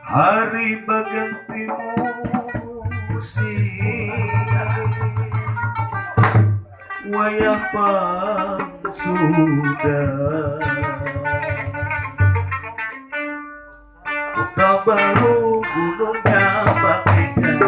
Hari berganti musim, wayah pang sudah, kota baru gunungnya bagaikan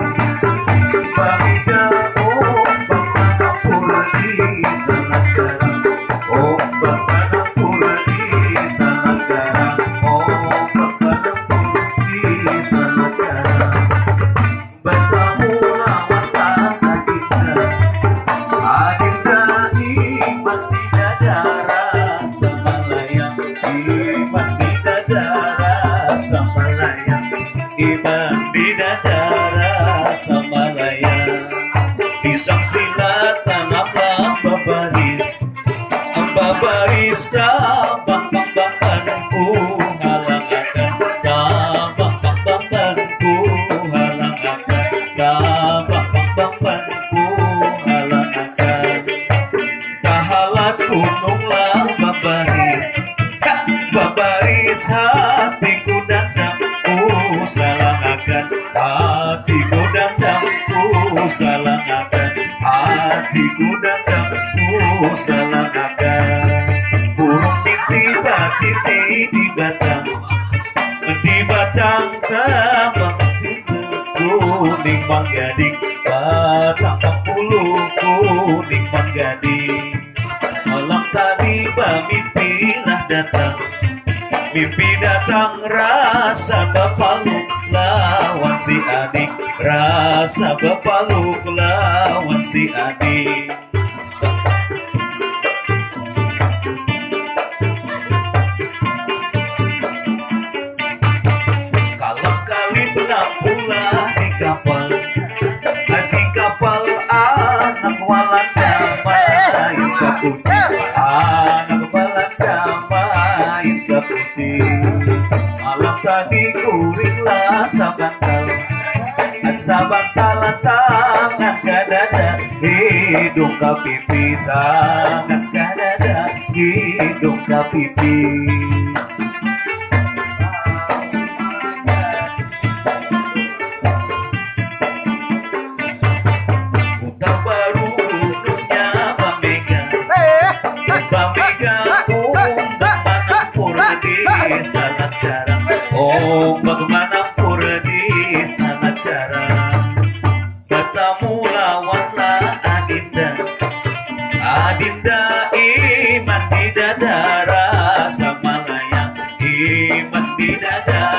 ombak manapur di sana garang, ombak manapur di sana garang, ombak manapur di sana garang. Bertemu lawan adinda, adinda iman di dadara Samalaya, iman di dadara Samalaya, iman di dadara Samalaya. Pisang silat tanamlah babaris, babaris tabang bang banku halang akan, tabang bang banku halang akan, tabang bang banku halang akan. Kahalat gununglah babaris, babaris hatiku dandangku salang akan, hatiku dandangku salang akan, hatiku dandangku salang akan. Burung titi di batang, di batang tambang kuning manggading, batang pulu kuning manggading. Malam tadi mimpilah datang, mimpi datang rasa bepaluk lawan si adik, rasa bepaluk lawan si adik. Kalap kali belampulah di kapal anak Walanda main saputi, anak Walanda main saputi. Malam tadi kuringlah sabantal, sabantalan tangan ke dada, hidung ke pipi, tangan ke dada, hidung ke pipi. Kota baru gunungnya Bamega, Bamega ombak manapur di sana garang, ombak manapur di sana garang. Bertemu lawanlah adinda, adinda iman di dadara Samalaya, iman di dadara